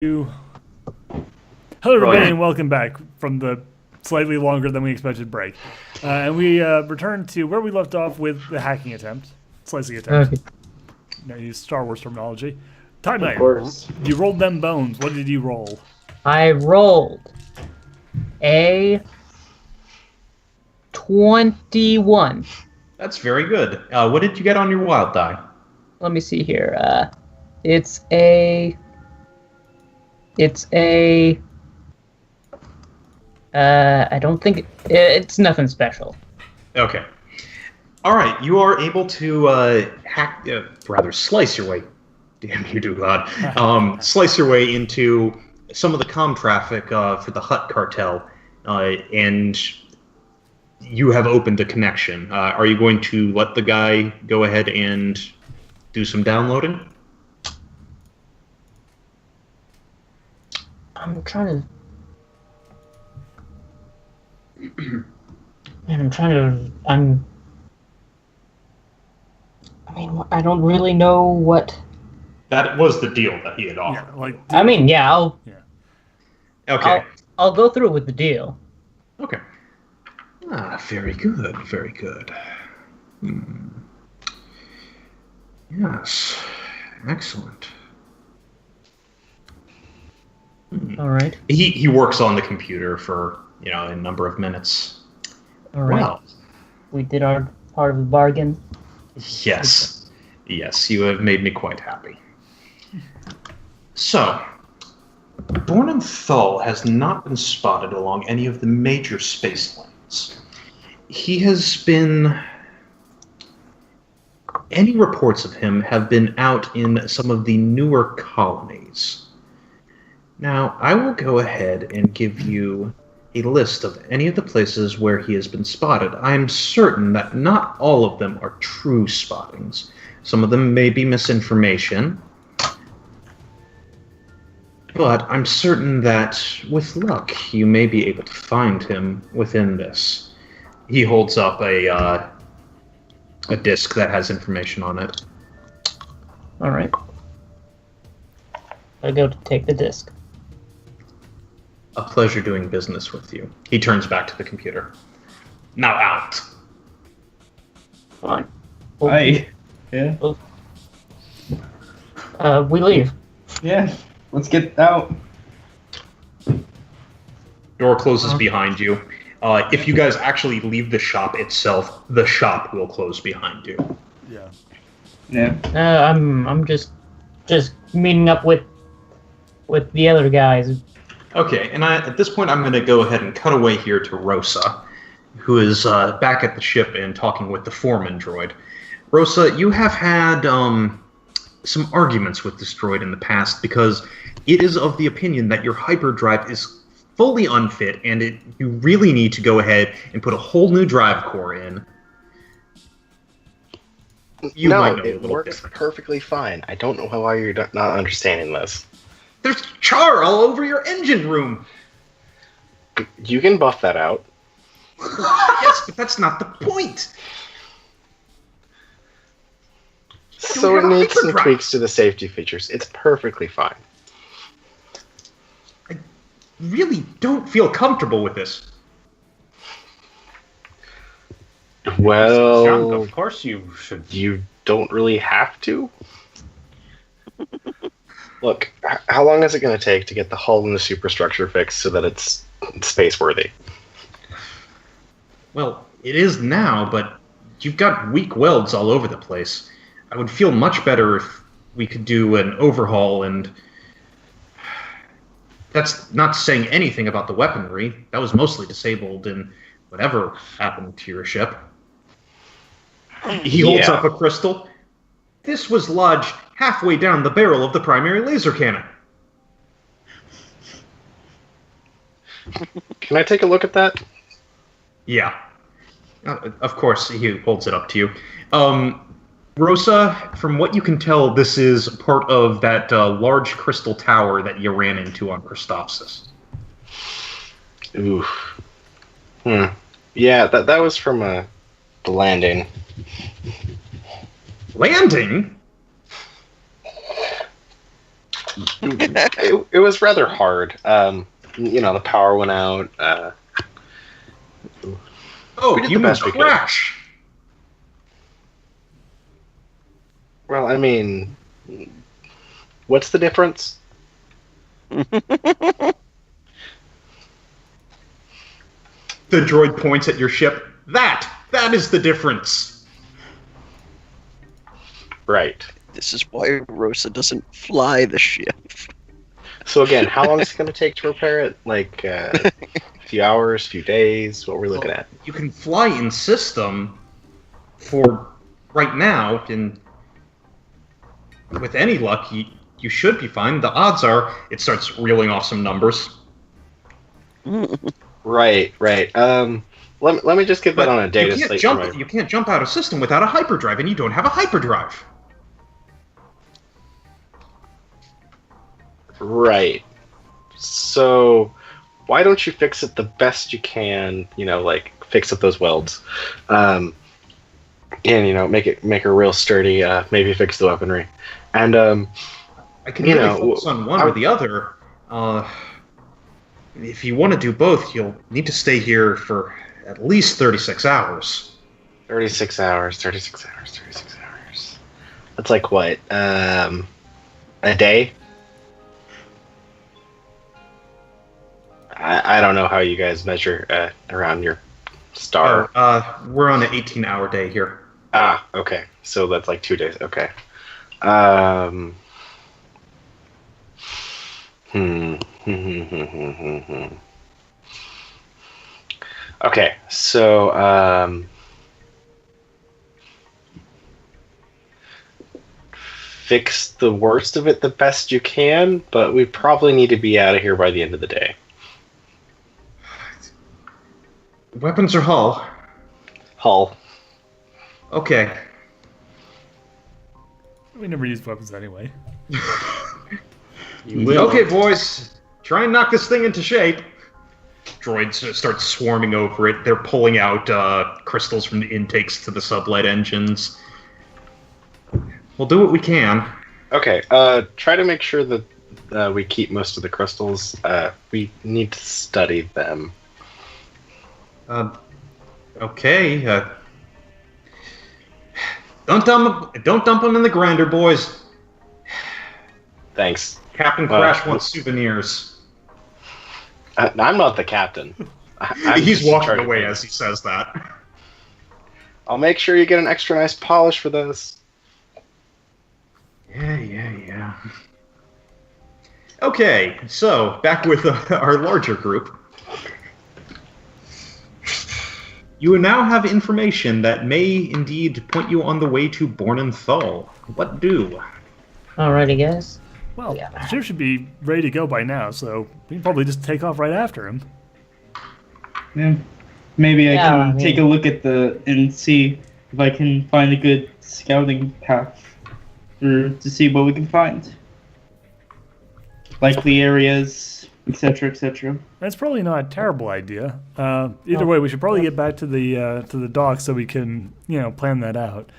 Hello, everybody, and welcome back from the slightly longer than we expected break. And we returned to where we left off with the hacking attempt, slicing attempt. Okay. Now use Star Wars terminology. Time Of course. You rolled them bones. What did you roll? I rolled a 21. That's very good. What did you get on your wild die? Let me see here. It's a. I don't think it's nothing special. Okay. All right. You are able to slice your way. Damn you, Duhad. Slice your way into some of the comm traffic for the Hutt cartel, and you have opened a connection. Are you going to let the guy go ahead and do some downloading? I'm trying to. Man, I mean, I don't really know what. That was the deal that he had offered. Okay. I'll go through with the deal. Okay. Very good. Very good. Yes. Excellent. All right. He works on the computer for, a number of minutes. All right. Well, We did our part of the bargain. yes. Yes, you have made me quite happy. So, Bornham Thull has not been spotted along any of the major space lanes. He has been... Any reports of him have been out in some of the newer colonies. Now, I will go ahead and give you a list of any of the places where he has been spotted. I am certain that not all of them are true spottings. Some of them may be misinformation. But I'm certain that, with luck, you may be able to find him within this. He holds up a disc that has information on it. All right. I go to take the disc. A pleasure doing business with you. He turns back to the computer. Now out. Fine. Hi. Yeah. We leave. Yeah. Let's get out. Door closes behind you. If you guys actually leave the shop itself, the shop will close behind you. Yeah. Yeah. I'm just meeting up with the other guys. Okay, and at this point I'm going to go ahead and cut away here to Rosa, who is back at the ship and talking with the foreman droid. Rosa, you have had some arguments with this droid in the past because it is of the opinion that your hyperdrive is fully unfit and you really need to go ahead and put a whole new drive core in. No, it works perfectly fine. I don't know why you're not understanding this. There's char all over your engine room! You can buff that out. Yes, but that's not the point! So it needs some tweaks to the safety features. It's perfectly fine. I really don't feel comfortable with this. Well, of course you should. you don't really have to. Look, how long is it going to take to get the hull and the superstructure fixed so that it's space-worthy? Well, it is now, but you've got weak welds all over the place. I would feel much better if we could do an overhaul, and that's not saying anything about the weaponry. That was mostly disabled in whatever happened to your ship. He holds up a crystal. This was lodged halfway down the barrel of the primary laser cannon. Can I take a look at that? Yeah. Of course, he holds it up to you. Rosa, from what you can tell, this is part of that large crystal tower that you ran into on Christophsis. Ooh. Yeah, that was from the landing. Landing? It was rather hard. The power went out. Oh, we did you the best must we could. crash. Well, I mean, what's the difference? The droid points at your ship. That is the difference. Right. This is why Rosa doesn't fly the ship. So again, how long is it going to take to repair it? Like a few hours, few days? What we're looking at? You can fly in system for right now, and with any luck, you should be fine. The odds are it starts reeling off some numbers. Right. Let me just get that on a data slate. You can't jump out of system without a hyperdrive, and you don't have a hyperdrive. Right. So, why don't you fix it the best you can? Like fix up those welds, and make it real sturdy. Maybe fix the weaponry, and I can focus on one or the other. If you want to do both, you'll need to stay here for at least 36 hours. 36 hours. That's like what? A day? I don't know how you guys measure around your star. We're on an 18-hour day here. Ah, okay. So that's like 2 days. Okay. Okay, so fix the worst of it the best you can, but we probably need to be out of here by the end of the day. Weapons or hull? Hull. Okay. We never use weapons anyway. Okay, boys. Try and knock this thing into shape. Droids start swarming over it. They're pulling out crystals from the intakes to the sublight engines. We'll do what we can. Okay, try to make sure that we keep most of the crystals. We need to study them. Okay. Don't dump them in the grinder, boys. Thanks. Captain Crash wants souvenirs. I'm not the captain. He's walking away as he says that. I'll make sure you get an extra nice polish for those. Yeah. Okay, so back with our larger group. You now have information that may indeed point you on the way to Bornenthal. What do? Alrighty, guys. Well, the ship should be ready to go by now, so we can probably just take off right after him. Yeah. Maybe I can take a look at and see if I can find a good scouting path to see what we can find. Likely areas, etc., etc. That's probably not a terrible idea. Either way, we should probably get back to the dock so we can, plan that out.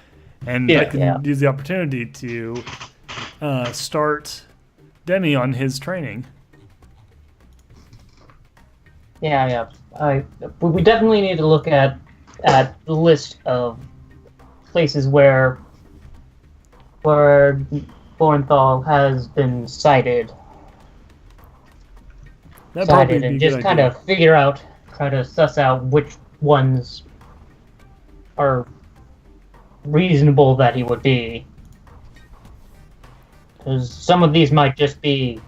And I can use the opportunity to start Demi on his training. Yeah. We definitely need to look at the list of places where Bornthal has been sighted. And just kind of try to suss out which ones are reasonable that he would be. Because some of these might just be.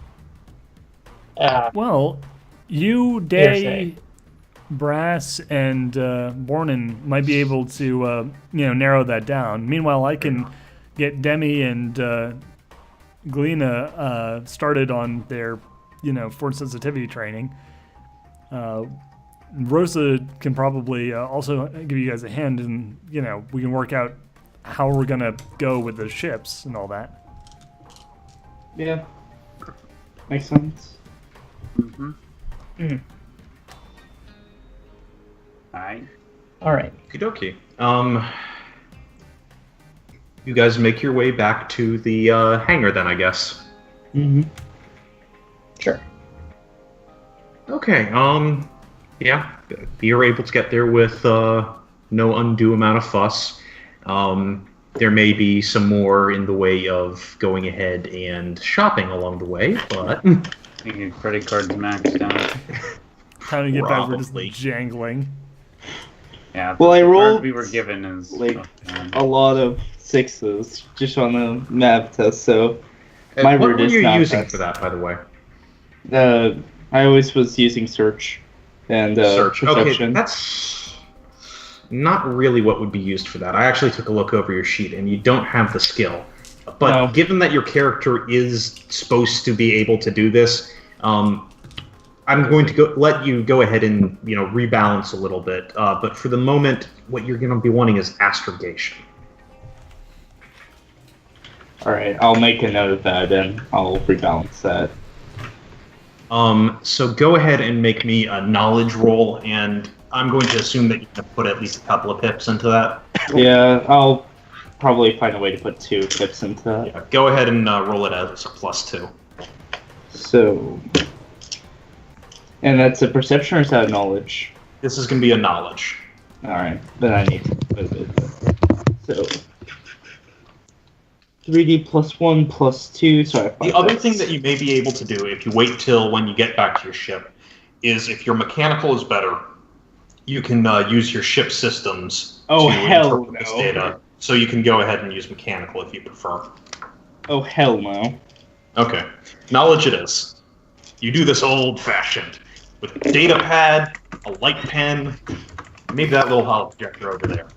Well, you, Day, Brass, and Bornin might be able to, narrow that down. Meanwhile, I can get Demi and Galena started on their, force sensitivity training. Rosa can probably also give you guys a hand, and we can work out how we're gonna go with the ships and all that. Yeah, makes sense. Alright. Okie dokie. You guys make your way back to the hangar then, I guess. Mm-hmm. Sure. Okay. Yeah, you're able to get there with no undue amount of fuss. There may be some more in the way of going ahead and shopping along the way, but Your credit card's maxed out. Time to get back, we're just Probably. jangling. Yeah. Well, I the card rolled, we were given is like, okay. a lot of 6s just on the math test, so my what route were is you not using that. for that, by the way? I always was using search and Search. Okay, perception. that's not really what would be used for that. I actually took a look over your sheet, and you don't have the skill. But No. given that your character is supposed to be able to do this, I'm going to let you go ahead and rebalance a little bit. But for the moment, what you're going to be wanting is astrogation. All right, I'll make a note of that and I'll rebalance that. So go ahead and make me a knowledge roll, and I'm going to assume that you can put at least a couple of pips into that. Yeah, I'll probably find a way to put 2 pips into that. Yeah, go ahead and roll it as a +2. So, and that's a perception or is that a knowledge? This is going to be a knowledge. All right, then I need to move it. So, 3d +1 +2. So I have 5 The other dice. thing that you may be able to do, if you wait till when you get back to your ship, is if your mechanical is better, you can use your ship systems Oh, to hell interpret this no. data. So you can go ahead and use mechanical if you prefer. Oh hell no. Okay, knowledge it is. You do this old-fashioned with a data pad, a light pen, maybe that little hollow projector over there.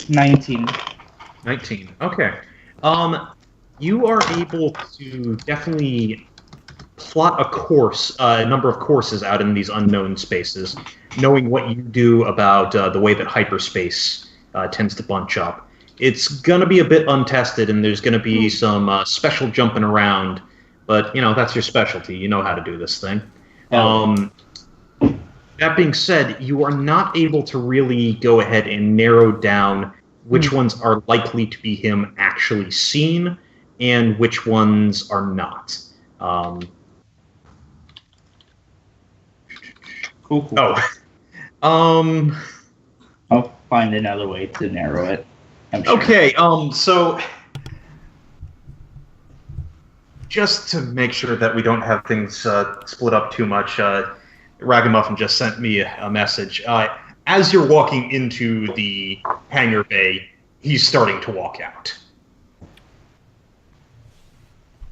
19. 19. Okay. You are able to definitely plot a course, a number of courses out in these unknown spaces, knowing what you do about the way that hyperspace tends to bunch up. It's gonna be a bit untested, and there's gonna be some special jumping around, but that's your specialty. You know how to do this thing. That being said, you are not able to really go ahead and narrow down which ones are likely to be him actually seen and which ones are not. Cool. Oh. I'll find another way to narrow it. I'm sure. Okay, so just to make sure that we don't have things split up too much, Ragamuffin just sent me a message. As you're walking into the hangar bay, he's starting to walk out.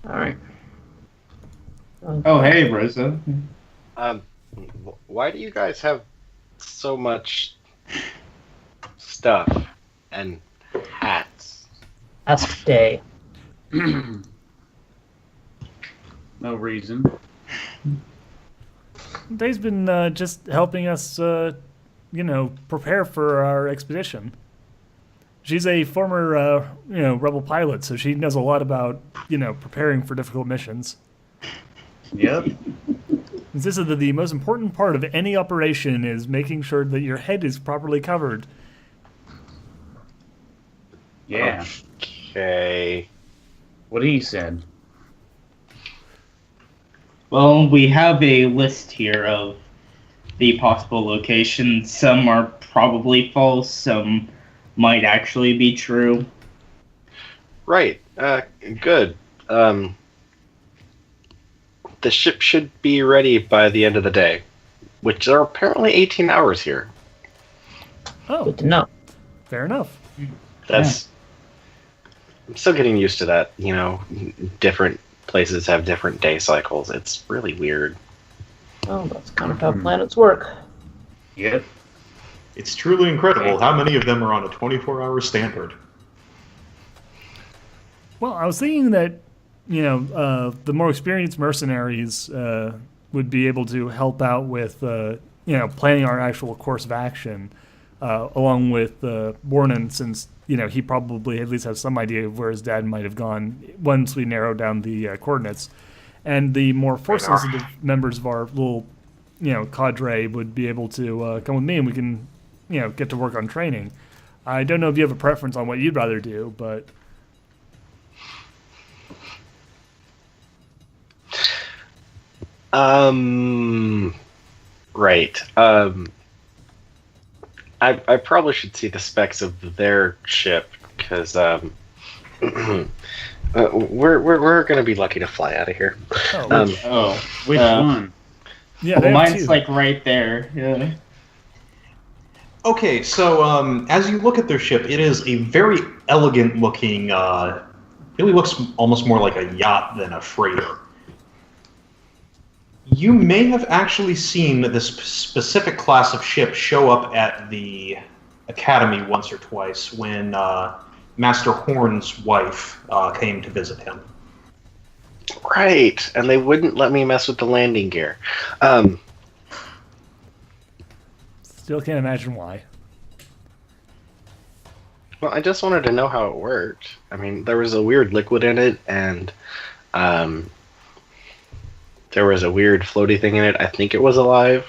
All right. Oh, hey, Rosa. Why do you guys have so much stuff and hats? Ask Day. No reason. Day's been just helping us, prepare for our expedition. She's a former, rebel pilot, so she knows a lot about, preparing for difficult missions. Yep. This is the most important part of any operation is making sure that your head is properly covered. Yeah. Okay. What he said. Well, we have a list here of the possible locations. Some are probably false, some might actually be true. Right. Good. The ship should be ready by the end of the day, which are apparently 18 hours here. Oh, Good to know. fair enough. That's. I'm still getting used to that. Different places have different day cycles. It's really weird. Well, that's kind of how planets work. Yep. It's truly incredible how many of them are on a 24-hour standard. Well, I was thinking that, the more experienced mercenaries would be able to help out with, planning our actual course of action, along with Bornan, since, he probably at least has some idea of where his dad might have gone once we narrow down the coordinates. And the more force-sensitive members of our little, cadre would be able to come with me, and we can, get to work on training. I don't know if you have a preference on what you'd rather do, but right. I probably should see the specs of their ship because we're gonna be lucky to fly out of here. Which one? yeah, Well, they have mine's two. like right there. Yeah. Okay, so as you look at their ship, it is a very elegant looking. Really looks almost more like a yacht than a freighter. You may have actually seen this specific class of ship show up at the academy once or twice when Master Horn's wife came to visit him. Right, and they wouldn't let me mess with the landing gear. Still can't imagine why. Well, I just wanted to know how it worked. I mean, there was a weird liquid in it, and there was a weird floaty thing in it. I think it was alive.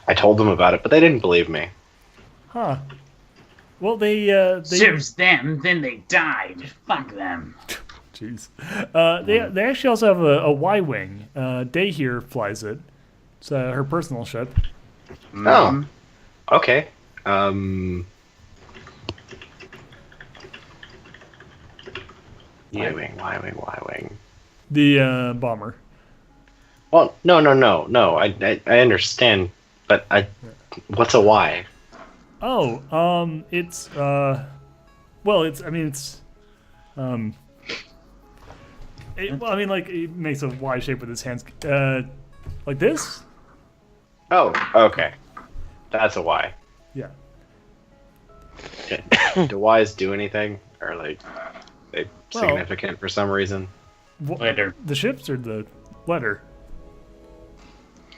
I told them about it, but they didn't believe me. Huh. Well, they Serves them, then they died. Fuck them. jeez. They actually also have a Y-wing. Day here flies it. It's her personal ship. Oh, okay. Yeah. Y-wing. The bomber. Well, no. I understand, but what's a Y? Oh, it's well, it's. I mean, it's. It makes a Y shape with his hands. Like this. Oh, okay. That's a Y. Yeah. Do Ys do anything, or like they Well- significant for some reason? Later. The ships or the letter.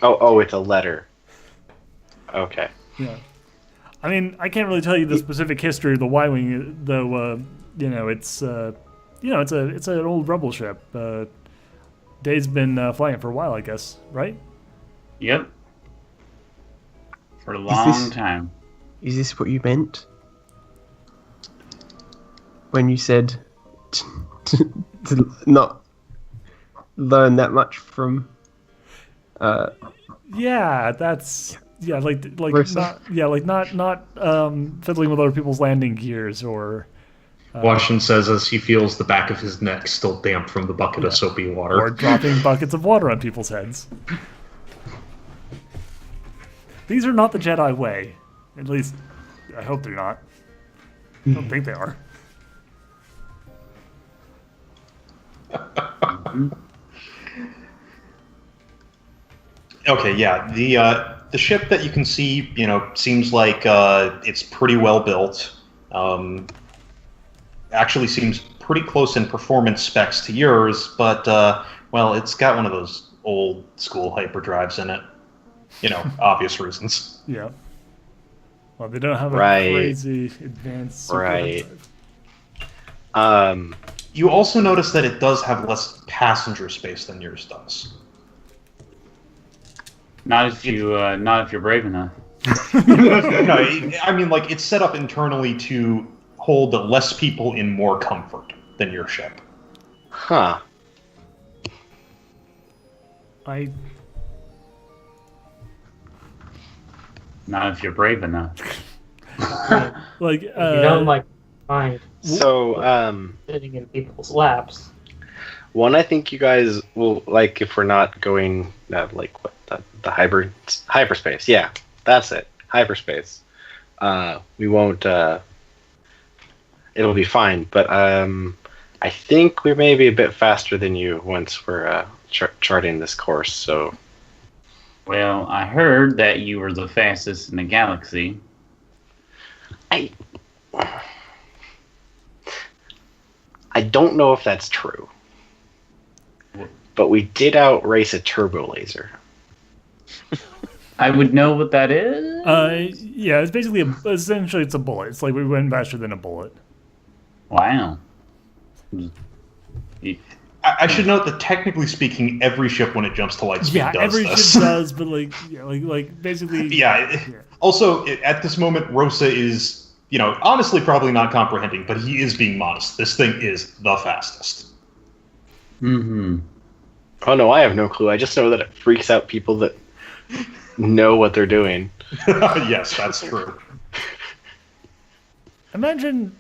Oh, it's a letter. Okay. Yeah. I mean, I can't really tell you the specific history of the Y-wing, though. It's it's an old rebel ship. Day's been flying it for a while, I guess, right? Yep. For a long time. Is this what you meant when you said to not learn that much from? Yeah, that's like Rosa? not fiddling with other people's landing gears or Washington says as he feels the back of his neck still damp from the bucket of soapy water. or dropping buckets of water on people's heads. These are not the Jedi way. At least, I hope they're not. I don't think they are. Okay, yeah. The ship that you can see, seems like it's pretty well built. Actually seems pretty close in performance specs to yours, but it's got one of those old school hyperdrives in it. Obvious reasons. Yeah. Well, they don't have a Right. crazy advanced super Right. hyperdrive. You also notice that it does have less passenger space than yours does. Not if you're brave enough. No, I mean, like, it's set up internally to hold less people in more comfort than your ship. Huh. Not if you're brave enough. Like You don't find So, sitting in people's laps. one, I think you guys will like if we're not going the hyperspace. Yeah, that's it. Hyperspace. We won't. It'll be fine. But I think we may be a bit faster than you once we're charting this course. So Well, I heard that you were the fastest in the galaxy. I don't know if that's true. But we did outrace a turbo laser. I would know what that is. Yeah, it's basically essentially it's a bullet. It's like we went faster than a bullet. Wow. I should note that technically speaking, every ship when it jumps to light speed does every this. ship does, but like basically. Yeah. Also, at this moment, Rosa is, honestly probably not comprehending, but he is being modest. This thing is the fastest. Mm-hmm. Oh no, I have no clue. I just know that it freaks out people that know what they're doing. Yes, that's true. Imagine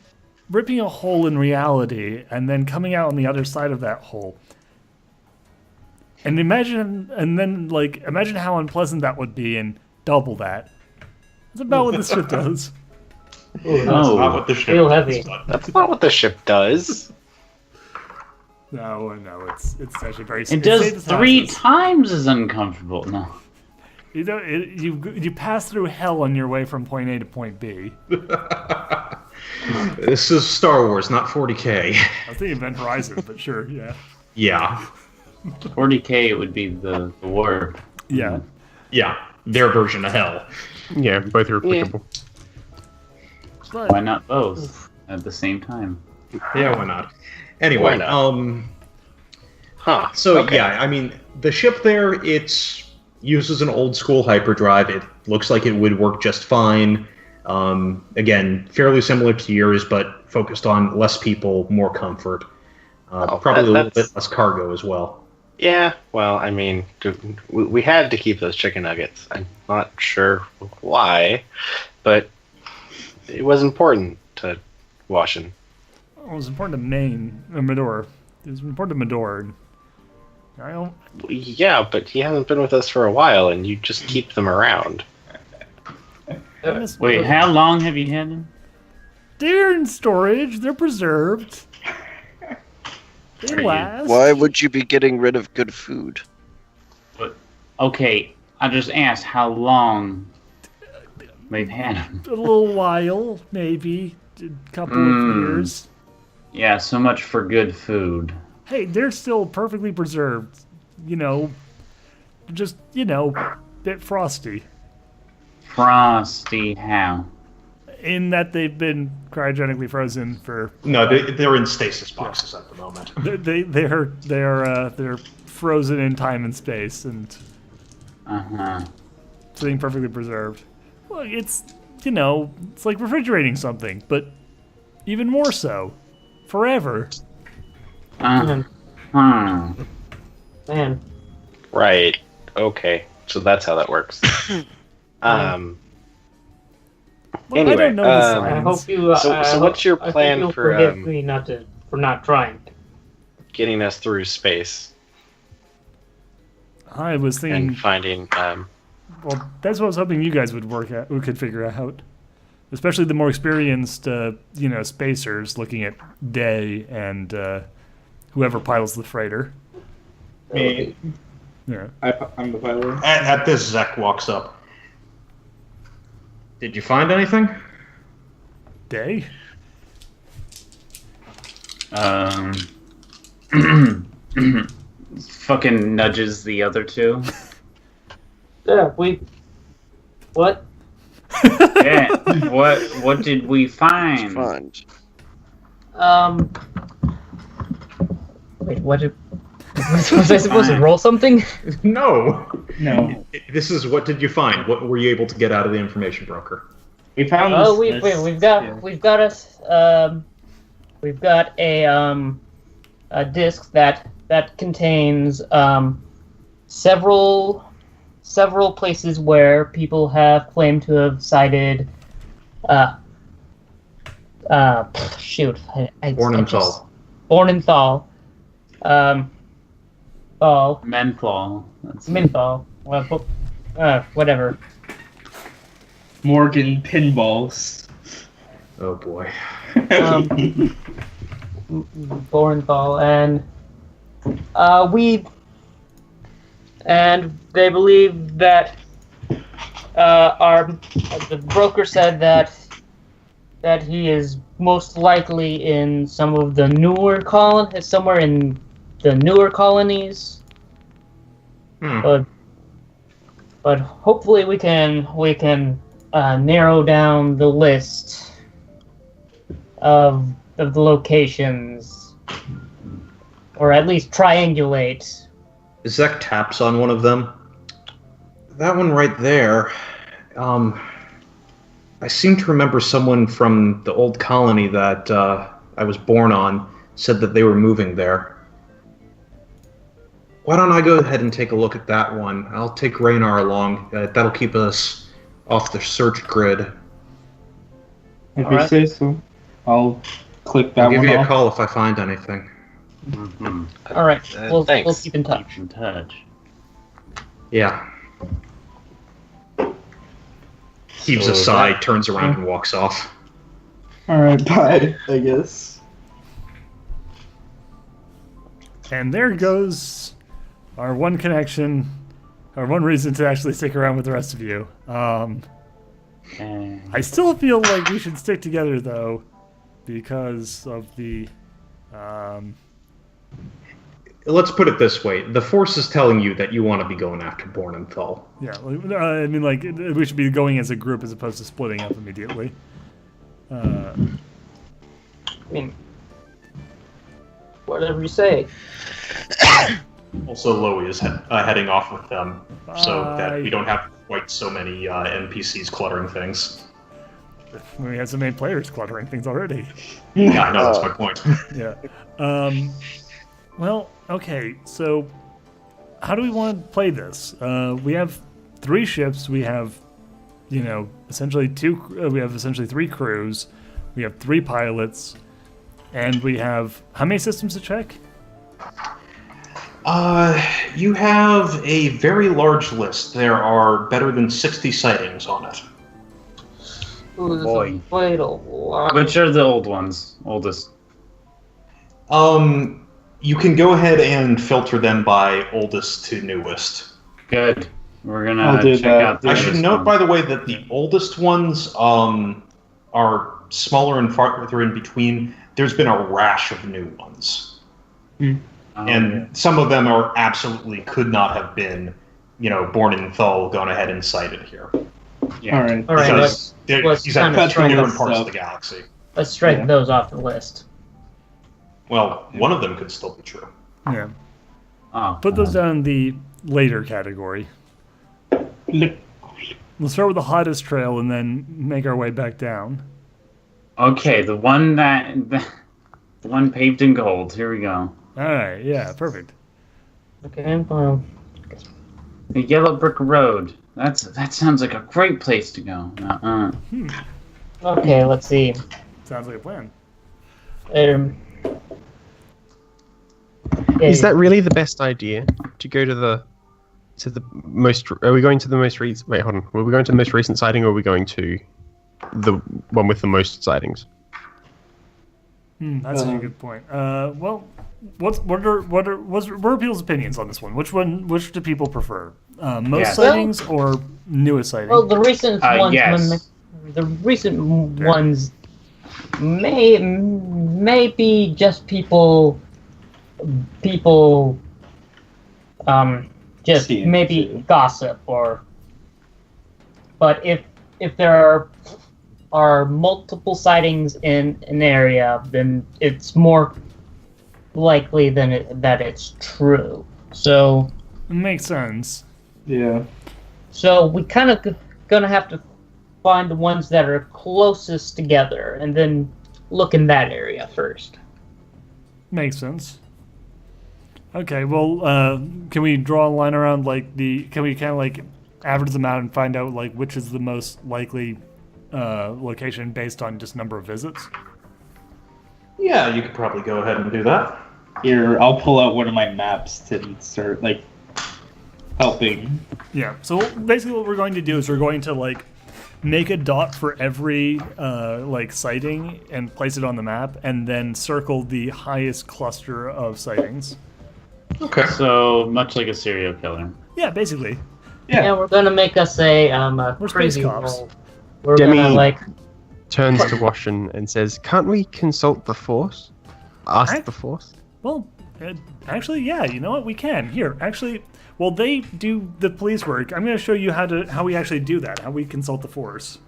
ripping a hole in reality and then coming out on the other side of that hole. And imagine how unpleasant that would be, and double that. That's about what this ship does. Ooh, That's not what the ship real does, heavy. but- That's not what the ship does. No, it's actually very. It does 3 times as uncomfortable. No. You pass through hell on your way from point A to point B. This is Star Wars, not 40K. I was thinking Event Horizon, but sure, yeah. Yeah. 40K would be the warp. Yeah. Yeah. Their version of hell. Yeah, both are applicable. But Why not both at the same time? Yeah, why not? Anyway, Why not? Huh. So Okay. yeah, I mean, the ship there, it uses an old school hyperdrive. It looks like it would work just fine. Again, fairly similar to yours, but focused on less people, more comfort. Probably a little bit less cargo as well. Yeah, well, I mean, we had to keep those chicken nuggets. I'm not sure why, but it was important to Washington. it was important to Medor. It was important to Medor. I don't. Yeah, but he hasn't been with us for a while, and you just keep them around. Wait, how long have you had them? They're in storage. They're preserved. They last. Why would you be getting rid of good food? Okay, I just asked how long they've had them. A little while, maybe a couple of years. Yeah, so much for good food. Hey, they're still perfectly preserved. Just bit frosty. Frosty how? In that they've been cryogenically frozen for. No, they're in stasis boxes at the moment. They're frozen in time and space and Uh-huh. sitting perfectly preserved. Well, it's it's like refrigerating something, but even more so, forever. Man, Right. Okay. So that's how that works. Well, Anyway, I don't know the I science. hope you. So what's your I hope plan you'll for, forgive me for not trying. getting us through space I was thinking. and finding? Well, that's what I was hoping you guys would could figure out. Especially the more experienced, spacers looking at Day and whoever pilots the freighter. Me, Yeah. I'm the pilot. At this, Zek walks up. Did you find anything? Day? Fucking nudges the other two. Yeah, What? Yeah. What did we find? Find. Wait, what did... Was I supposed to roll something? No. No, This is what did you find? What were you able to get out of the information broker? we found. Oh, this, we've got a disc that contains several places where people have claimed to have sighted Bornenthal. Bornenthal. Menthol. That's Menthal. Whatever. Morgan pinballs. Oh boy. Bornthal, and they believe that the broker said that he is most likely in some of the somewhere in the newer colonies. But hopefully we can narrow down the list of the locations or at least triangulate. Zek taps on one of them. That one right there. I seem to remember someone from the old colony that I was born on said that they were moving there. Why don't I go ahead and take a look at that one? I'll take Raynar along. That'll keep us off the search grid. If you say so, I'll click that I'll give one you a off. call if I find anything. Mm-hmm. All right, we'll thanks. keep in touch. Keep in touch. Yeah. Heaves a sigh, turns around and walks off. Alright, bye, I guess. And there goes our one connection, our one reason to actually stick around with the rest of you. I still feel like we should stick together, though, because of the... Let's put it this way. The Force is telling you that you want to be going after Born and Thal. Yeah, I mean, like, we should be going as a group as opposed to splitting up immediately. I mean, whatever you say. Also, Loey is heading off with them, so that we don't have quite so many NPCs cluttering things. We have so many players cluttering things already. Yeah, I know, that's my point. Yeah. Well, okay, so how do we want to play this? We have 3 ships. We have, essentially we have essentially 3 crews. We have 3 pilots, and we have how many systems to check? You have a very large list. There are better than 60 sightings on it. Ooh, this Boy. is quite a lot. Which are the oldest? You can go ahead and filter them by oldest to newest. Good. We're I'll gonna do check that. out the I should oldest note, one. by the way, that the oldest ones are smaller and farther in between. There's been a rash of new ones. And some of them are absolutely could not have been, Born in Thal gone ahead and sighted here. Yeah. Alright. All right, Because let's he's at kinda two different strike parts us of the up. galaxy. let's strike Yeah. those off the list. Well, one of them could still be true. Yeah. Oh, Put those down in the later category. Look. We'll start with the hottest trail and then make our way back down. Okay, the one the one paved in gold. Here we go. All right, yeah, perfect. Okay, The Yellow Brick Road. That sounds like a great place to go. okay, let's see. Sounds like a plan. Is that really the best idea to go to the most? Are we going to the most recent? Wait, hold on. Are we going to the most recent sighting, or are we going to the one with the most sightings? That's a good point. Well, what are people's opinions on this one? Which do people prefer? Most Yes. sightings or newest sightings? Well, the recent ones, yes. the recent ones may be just people, just Seeing maybe too. gossip but if there are multiple sightings in an area, then it's more likely that it's true. So Makes sense. Yeah. So we kind of gonna have to find the ones that are closest together, and then look in that area first. Makes sense. Okay, well, can we draw a line around can we kind of like average them out and find out like which is the most likely location based on just number of visits? Yeah, you could probably go ahead and do that. Here, I'll pull out one of my maps to start, helping. Yeah, so basically what we're going to do is we're going to make a dot for every sighting and place it on the map, and then circle the highest cluster of sightings. Okay. So much like a serial killer. Yeah, basically. Yeah. And we're gonna make us a We're crazy space cops. roll. We're Demi- gonna Turns to Washin and says, "Can't we consult the Force? Ask Act- the Force." Well, actually, yeah, you know what? We can. Here, actually, well, they do the police work. I'm going to show you how we actually do that, how we consult the Force.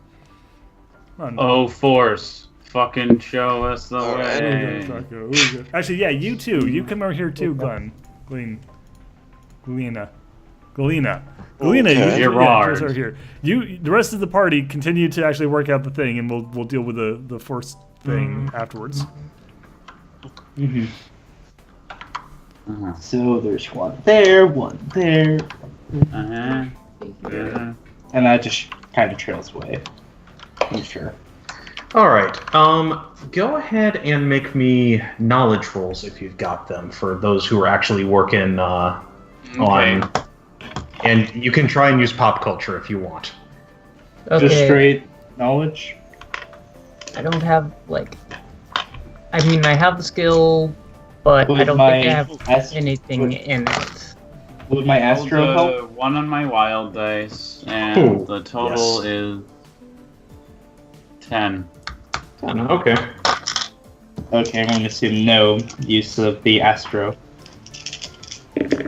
Come on. Oh, Force. fucking show us the Alright. way. Actually, yeah, you too. You come over here too, Glenn. Galena. Galena, Okay. you Gerard. over here. You, the rest of the party, continue to actually work out the thing, and we'll deal with the first thing afterwards. Mm-hmm. Uh-huh. So there's one there, Uh-huh. Uh-huh. and that just kind of trails away. I'm sure. All right. Go ahead and make me knowledge rolls if you've got them for those who are actually working on. And you can try and use pop culture if you want. Okay. Just straight knowledge. I don't have like. I mean, I have the skill, but Would I don't my think I have ast- anything would- in it. Would my Astro Rolled, help? 1 on my wild dice, and Ooh, the total is 10. Okay. Okay, I'm going to assume no use of the Astro.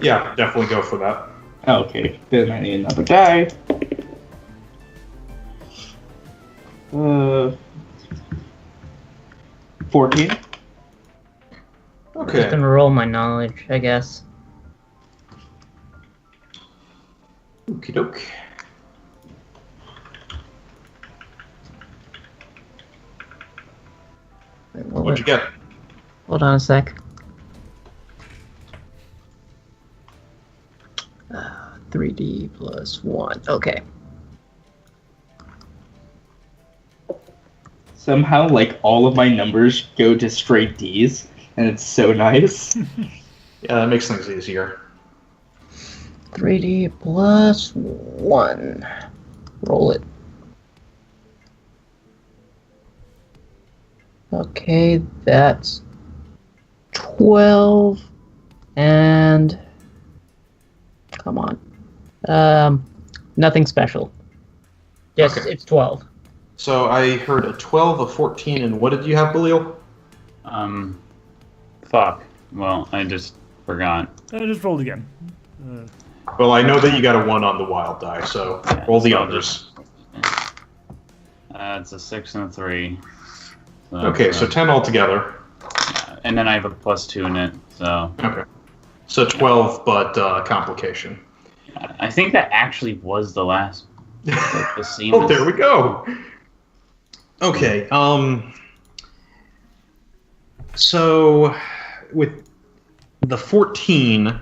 Yeah, definitely go for that. Okay, then I need another die. 14. I'm just Okay. gonna roll my knowledge, I guess. Okie doke. What'd you get? Hold on a sec. 3D plus 1. Okay. Somehow, like, all of my numbers go to straight Ds, and it's so nice. Yeah, that makes things easier. 3D plus 1. Roll it. Okay, that's 12. And come on. Nothing special. Just Okay. it's 12. So I heard a 12, a 14, and what did you have, Belil? Fuck. Well, I just forgot. I just rolled again. Well, I know that you got a 1 on the wild die, so roll the others. It's a 6 and a 3. So Okay, that's, so 10 altogether. and then I have a +2 in it, so Okay. So 12, but complication. I think that actually was the last. The scene. Oh, there we go. Okay. So with the 14,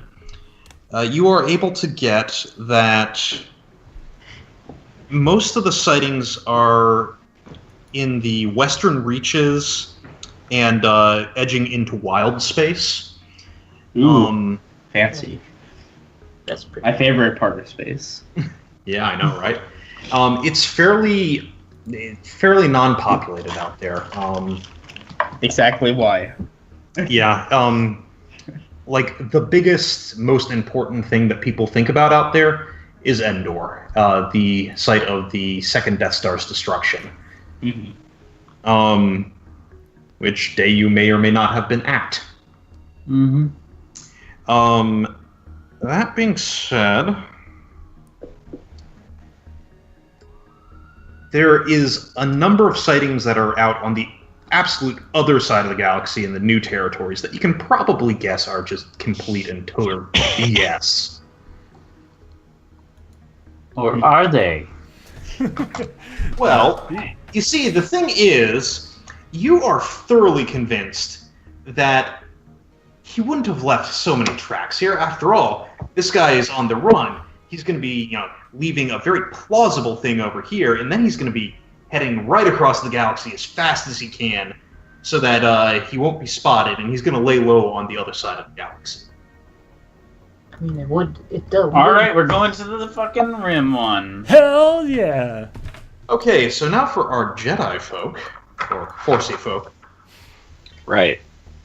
you are able to get that most of the sightings are in the western reaches and edging into wild space. Ooh, fancy. That's pretty. My favorite part of space. Yeah, I know, right? It's fairly non-populated out there. Exactly why. Yeah, like the biggest, most important thing that people think about out there is Endor, the site of the second Death Star's destruction. Mm-hmm. Which day you may or may not have been at. Mm-hmm. That being said, there is a number of sightings that are out on the absolute other side of the galaxy in the new territories that you can probably guess are just complete and total BS. Or are they? Well, you see, the thing is, you are thoroughly convinced that he wouldn't have left so many tracks here. After all, this guy is on the run. He's going to be, leaving a very plausible thing over here, and then he's going to be heading right across the galaxy as fast as he can, so that he won't be spotted, and he's going to lay low on the other side of the galaxy. I mean, it would. It does. All right, we're going to the fucking rim one. Hell yeah! Okay, so now for our Jedi folk, or Forcey folk. Right.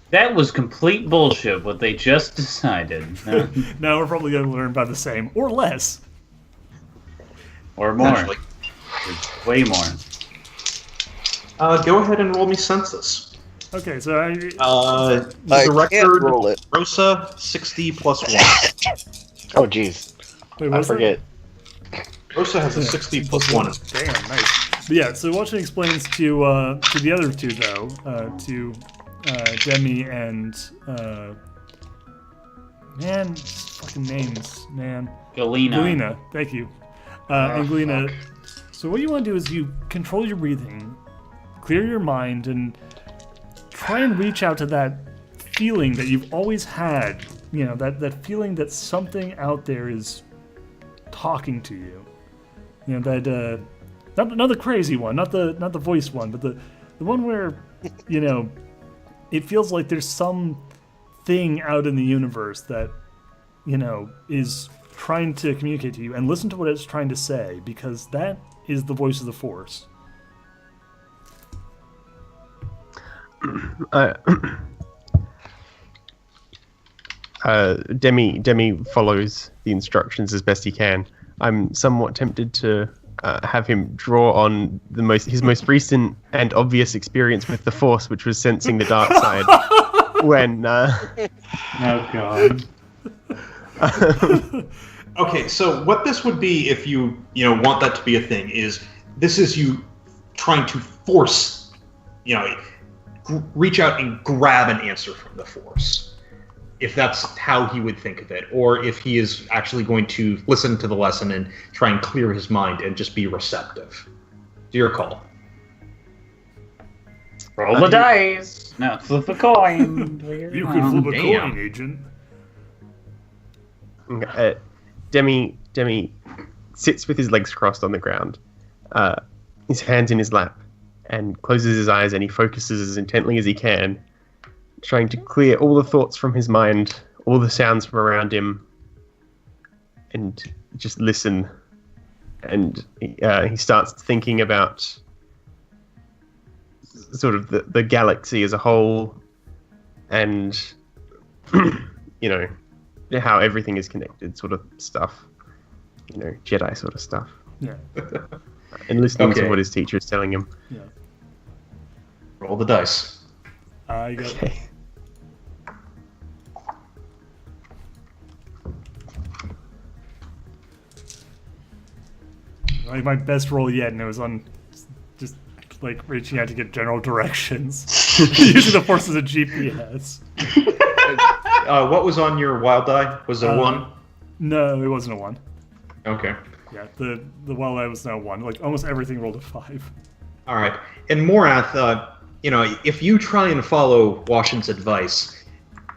That was complete bullshit. What they just decided, Now we're probably going to learn about the same or less. or more, Actually. way more. Go ahead and roll me census. Okay, so I The can't record, roll it. Rosa, 60 plus 1. Oh, jeez. wait, I what's that? forget. Rosa has a 60 plus 1. Damn, nice. Yeah, so Watson explains to the other two though, to Demi and man, fucking names, man. Galena. Thank you. And Galena. So what you want to do is you control your breathing, clear your mind, and try and reach out to that feeling that you've always had. You know, that feeling that something out there is talking to you. You know, that not the crazy one, not the voice one, but the one where, you know, it feels like there's some thing out in the universe that, you know, is trying to communicate to you, and listen to what it's trying to say, because that is the voice of the Force. Demi follows the instructions as best he can. I'm somewhat tempted to have him draw on his most recent and obvious experience with the Force, which was sensing the dark side. When Oh god. Okay, so what this would be, if you want that to be a thing, is this is you trying to force, reach out and grab an answer from the Force, if that's how he would think of it, or if he is actually going to listen to the lesson and try and clear his mind and just be receptive. To your call. Roll the dice. No, flip a coin. You could flip a coin, Agent. Demi sits with his legs crossed on the ground, his hands in his lap, and closes his eyes, and he focuses as intently as he can, trying to clear all the thoughts from his mind, all the sounds from around him, and just listen. And he starts thinking about sort of the galaxy as a whole, and how everything is connected, sort of stuff. Jedi sort of stuff. Yeah. And listening to what his teacher is telling him. Yeah. Roll the dice. You got Okay. like my best roll yet, and it was on just like reaching out to get general directions. Using the Force as a GPS. What was on your wild die? Was it a 1? No, it wasn't a 1. Okay. Yeah, the wild die was now 1. Like almost everything rolled a 5. All right. And Morath, if you try and follow Washington's advice,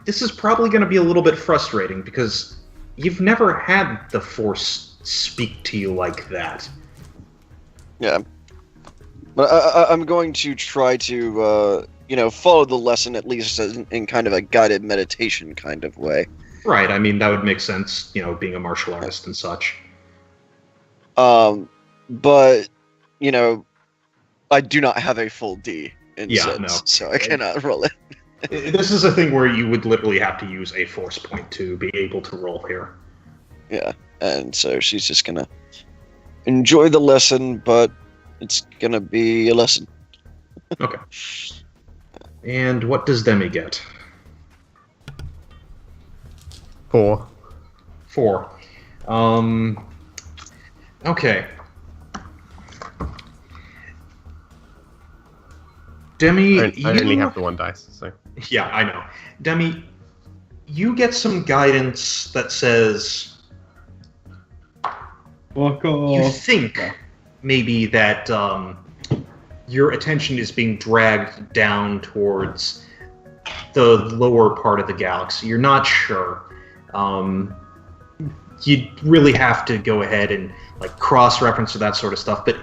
this is probably going to be a little bit frustrating because you've never had the Force speak to you like that. Yeah. But I'm going to try to, follow the lesson at least in kind of a guided meditation kind of way. Right. I mean, that would make sense, being a martial artist and such. But, I do not have a full D in sense, no. So I cannot roll it. This is a thing where you would literally have to use a Force point to be able to roll here. Yeah, and so she's just gonna enjoy the lesson, but it's gonna be a lesson. Okay. And what does Demi get? 4. 4. Okay. Demi, I only have the 1 dice, so. Yeah, I know. Demi, you get some guidance that says you think maybe that your attention is being dragged down towards the lower part of the galaxy. You're not sure. You really have to go ahead and cross-reference to that sort of stuff, but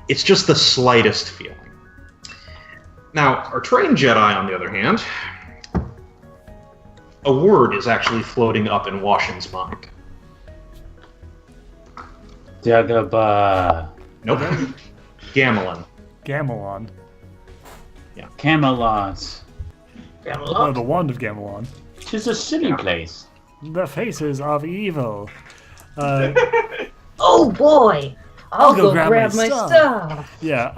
it's just the slightest feeling. Now, our trained Jedi, on the other hand, a word is actually floating up in Washin's mind. Dagobah. Nope. Gamelon. Gamelon. Yeah. Camelot. Oh, the Wand of Gamelon. Tis a silly place. The faces of evil. Oh boy! I'll go grab my stuff. Yeah,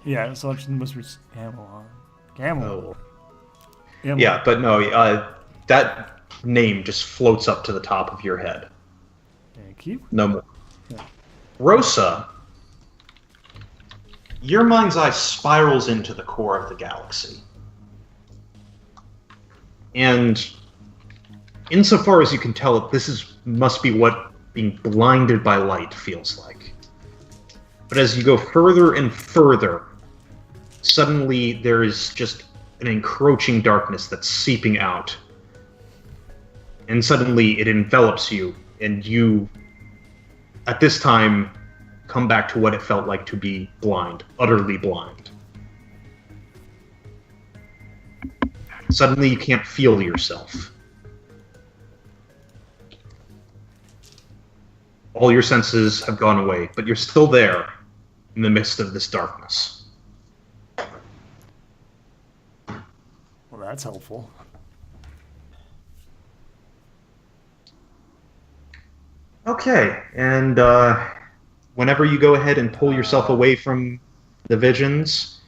yeah, so much must be Gamelon. Gamelon. Yeah, but no, that name just floats up to the top of your head. Thank you. No more. Yeah. Rosa, your mind's eye spirals into the core of the galaxy. And insofar as you can tell, this must be what being blinded by light feels like. But as you go further and further, suddenly there is just an encroaching darkness that's seeping out. And suddenly it envelops you, and you, at this time, come back to what it felt like to be blind, utterly blind. Suddenly you can't feel yourself. All your senses have gone away, but you're still there in the midst of this darkness. Well, that's helpful. Okay, and whenever you go ahead and pull yourself away from the visions,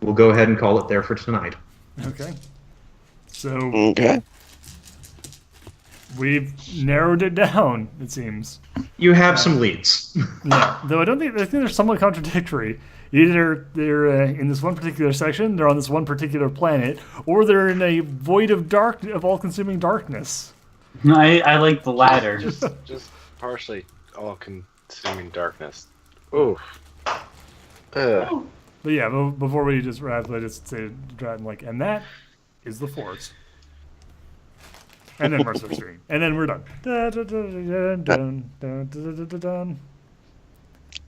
we'll go ahead and call it there for tonight. Okay. So Okay. we've narrowed it down, it seems. You have some leads. Yeah, though I think they're somewhat contradictory. Either they're in this one particular section, they're on this one particular planet, or they're in a void of all-consuming darkness. I like the latter. Just partially all-consuming darkness. Oof. Ugh. But yeah, before we just wrap, I just say, and that is the Force. And then Mercer Stream. And then we're done. Dun.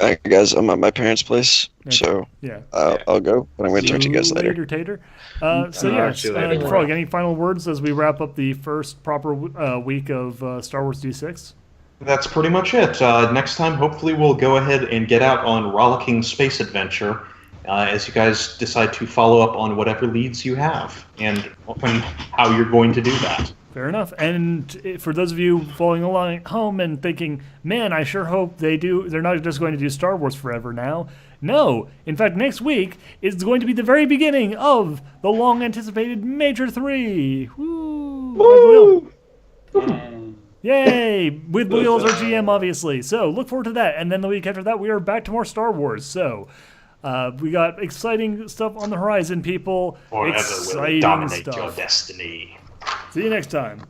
Alright, guys, I'm at my parents' place, so Yeah. I'll go, but I'm going to talk to you guys later. Tater. So yeah, see you later. Frog, any final words as we wrap up the first proper week of Star Wars D6? That's pretty much it. Next time, hopefully, we'll go ahead and get out on rollicking space adventure as you guys decide to follow up on whatever leads you have and how you're going to do that. Fair enough. And for those of you following along at home and thinking, man, I sure hope they're not just going to do Star Wars forever now. No. In fact, next week is going to be the very beginning of the long-anticipated Major 3. Woo! Yay! With Wheels or GM, obviously. So look forward to that. And then the week after that, we are back to more Star Wars. So we got exciting stuff on the horizon, people. Forever will exciting dominate stuff. your destiny. See you next time.